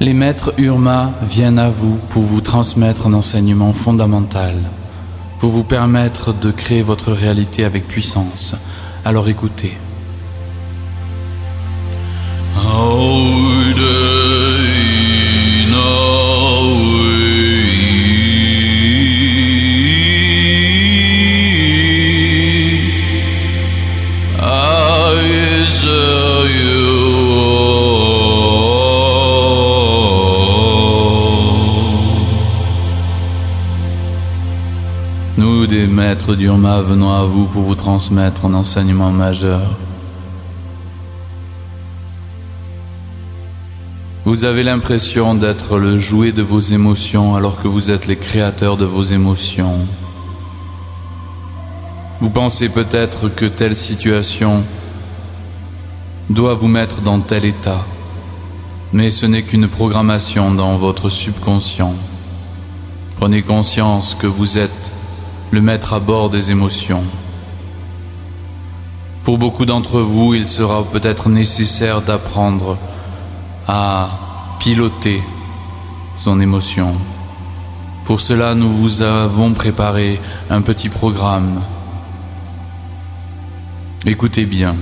Les maîtres Urma viennent à vous pour vous transmettre un enseignement fondamental, pour vous permettre de créer votre réalité avec puissance. Alors écoutez. Nous, des maîtres d'Urma, venons à vous pour vous transmettre un enseignement majeur. Vous avez l'impression d'être le jouet de vos émotions alors que vous êtes les créateurs de vos émotions. Vous pensez peut-être que telle situation doit vous mettre dans tel état, mais ce n'est qu'une programmation dans votre subconscient. Prenez conscience que vous êtes le maître à bord des émotions. Pour beaucoup d'entre vous, il sera peut-être nécessaire d'apprendre à piloter son émotion. Pour cela, nous vous avons préparé un petit programme. Écoutez bien.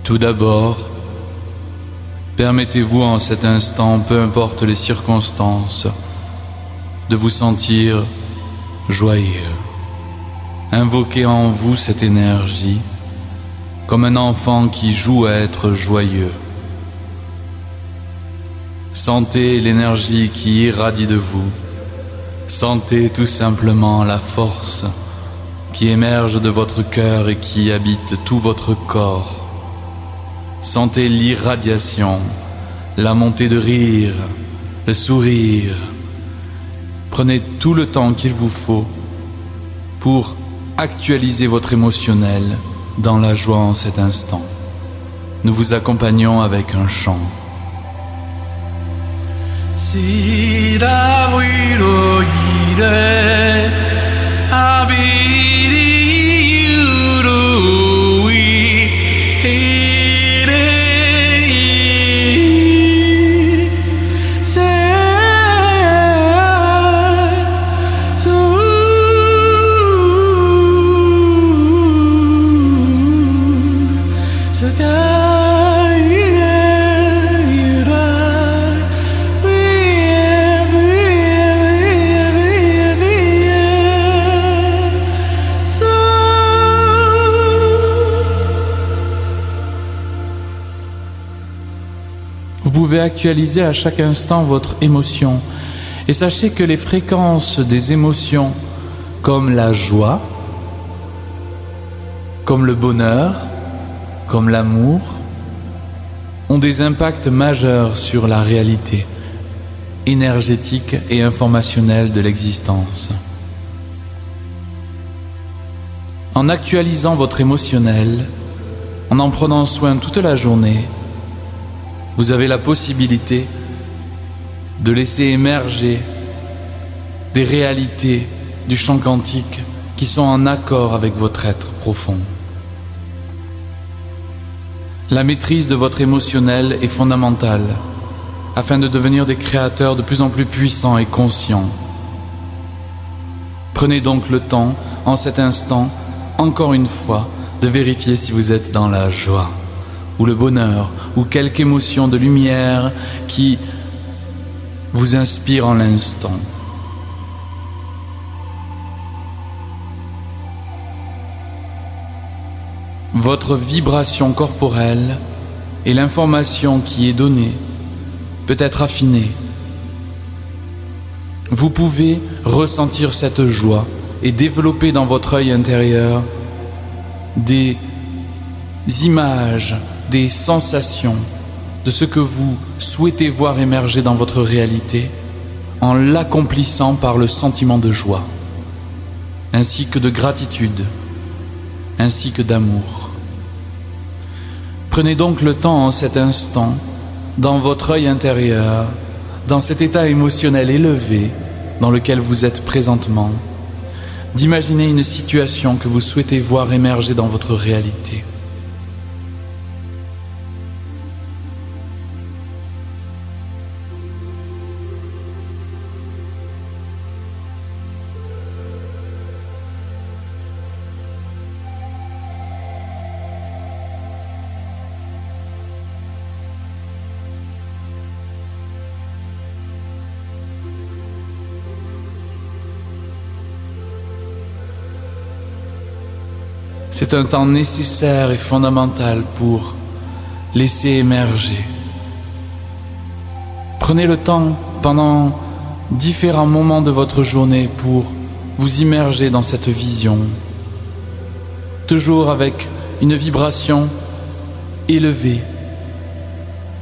Tout d'abord, permettez-vous en cet instant, peu importe les circonstances, de vous sentir joyeux. Invoquez en vous cette énergie comme un enfant qui joue à être joyeux. Sentez l'énergie qui irradie de vous. Sentez tout simplement la force qui émerge de votre cœur et qui habite tout votre corps. Sentez l'irradiation, la montée de rire, le sourire. Prenez tout le temps qu'il vous faut pour actualiser votre émotionnel dans la joie en cet instant. Nous vous accompagnons avec un chant. Vous pouvez actualiser à chaque instant votre émotion et sachez que les fréquences des émotions comme la joie, comme le bonheur, comme l'amour, ont des impacts majeurs sur la réalité énergétique et informationnelle de l'existence. En actualisant votre émotionnel, en prenant soin toute la journée, vous avez la possibilité de laisser émerger des réalités du champ quantique qui sont en accord avec votre être profond. La maîtrise de votre émotionnel est fondamentale afin de devenir des créateurs de plus en plus puissants et conscients. Prenez donc le temps, en cet instant, encore une fois, de vérifier si vous êtes dans la joie ou le bonheur, ou quelque émotion de lumière qui vous inspire en l'instant. Votre vibration corporelle et l'information qui est donnée peut être affinée. Vous pouvez ressentir cette joie et développer dans votre œil intérieur des images, des sensations de ce que vous souhaitez voir émerger dans votre réalité en l'accomplissant par le sentiment de joie, ainsi que de gratitude, ainsi que d'amour. Prenez donc le temps en cet instant, dans votre œil intérieur, dans cet état émotionnel élevé dans lequel vous êtes présentement, d'imaginer une situation que vous souhaitez voir émerger dans votre réalité. C'est un temps nécessaire et fondamental pour laisser émerger. Prenez le temps pendant différents moments de votre journée pour vous immerger dans cette vision, toujours avec une vibration élevée.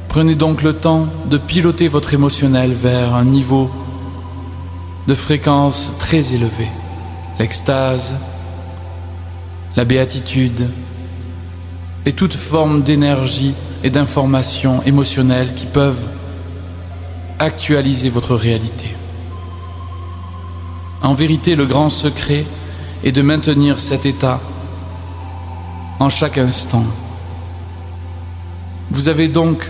Prenez donc le temps de piloter votre émotionnel vers un niveau de fréquence très élevé. L'extase, la béatitude et toute forme d'énergie et d'information émotionnelle qui peuvent actualiser votre réalité. En vérité, le grand secret est de maintenir cet état en chaque instant. Vous avez donc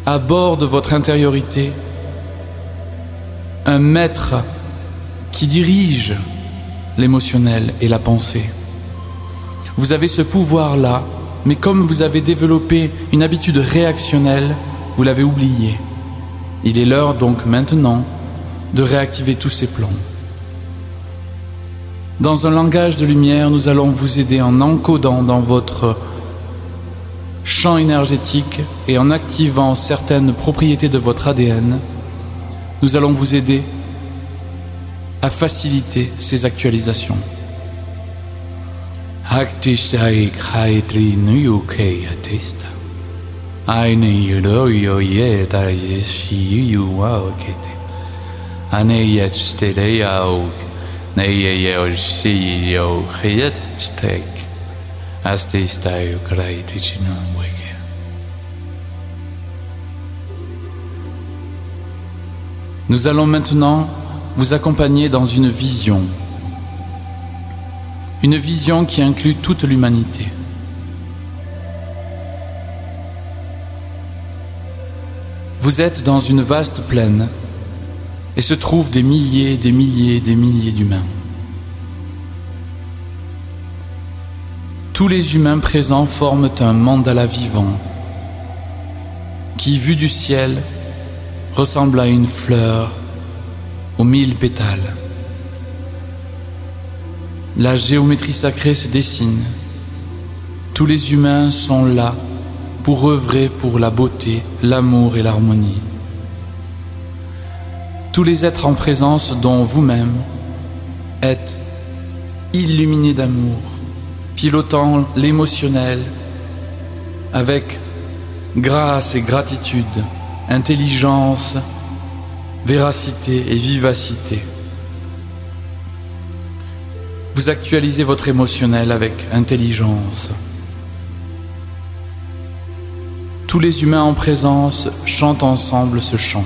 à bord de votre intériorité un maître qui dirige l'émotionnel et la pensée. Vous avez ce pouvoir-là, mais comme vous avez développé une habitude réactionnelle, vous l'avez oublié. Il est l'heure donc maintenant de réactiver tous ces plans. Dans un langage de lumière, nous allons vous aider en encodant dans votre champ énergétique et en activant certaines propriétés de votre ADN. Nous allons vous aider à faciliter ces actualisations. Nous allons maintenant vous accompagner dans une vision qui inclut toute l'humanité. Vous êtes dans une vaste plaine et se trouvent des milliers d'humains. Tous les humains présents forment un mandala vivant qui, vu du ciel, ressemble à une fleur aux 1000 pétales. La géométrie sacrée se dessine. Tous les humains sont là pour œuvrer pour la beauté, l'amour et l'harmonie. Tous les êtres en présence dont vous-même êtes illuminés d'amour, pilotant l'émotionnel avec grâce et gratitude, intelligence, véracité et vivacité. Vous actualisez votre émotionnel avec intelligence. Tous les humains en présence chantent ensemble ce chant.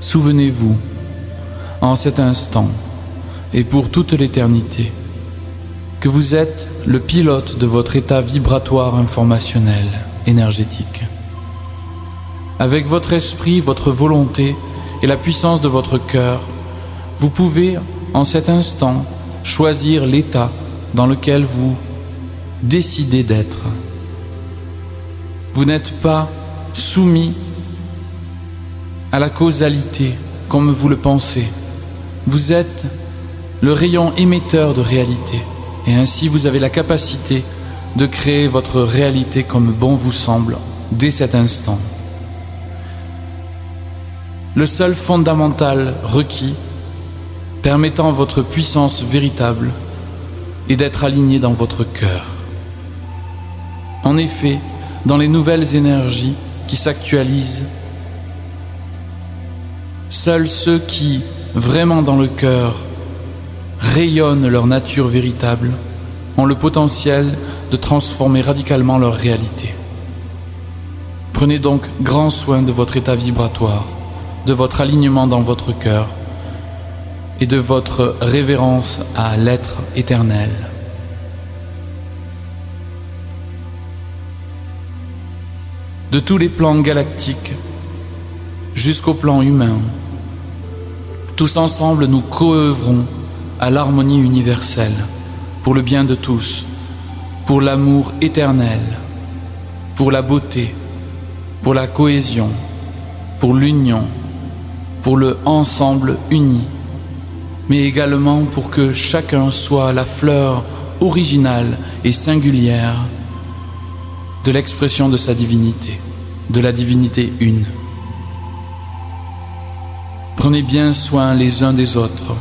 Souvenez-vous, en cet instant et pour toute l'éternité, que vous êtes le pilote de votre état vibratoire informationnel, énergétique. Avec votre esprit, votre volonté et la puissance de votre cœur, vous pouvez, en cet instant, choisir l'état dans lequel vous décidez d'être. Vous n'êtes pas soumis à la causalité, comme vous le pensez. Vous êtes le rayon émetteur de réalité, et ainsi vous avez la capacité de créer votre réalité comme bon vous semble, dès cet instant. Le seul fondamental requis, permettant votre puissance véritable, et d'être alignés dans votre cœur. En effet, dans les nouvelles énergies qui s'actualisent, seuls ceux qui, vraiment dans le cœur, rayonnent leur nature véritable, ont le potentiel de transformer radicalement leur réalité. Prenez donc grand soin de votre état vibratoire, de votre alignement dans votre cœur et de votre révérence à l'être éternel. De tous les plans galactiques jusqu'au plan humain, tous ensemble nous coœuvrons à l'harmonie universelle, pour le bien de tous, pour l'amour éternel, pour la beauté, pour la cohésion, pour l'union, pour le ensemble uni, mais également pour que chacun soit la fleur originale et singulière de l'expression de sa divinité, de la divinité une. Prenez bien soin les uns des autres.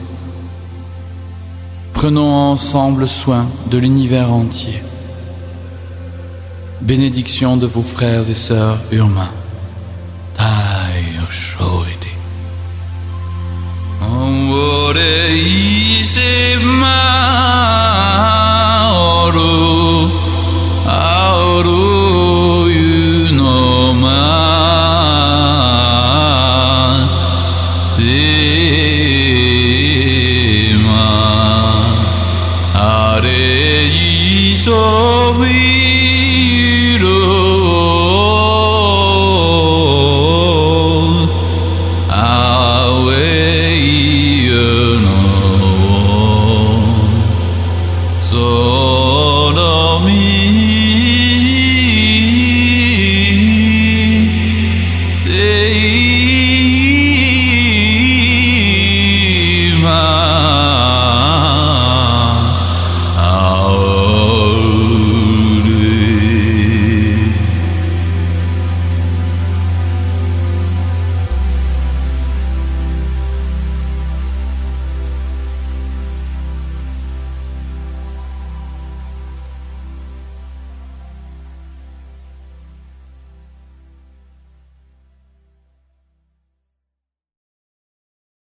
Prenons ensemble soin de l'univers entier. Bénédiction de vos frères et sœurs humains. Tai Shoidi. Ore ise ma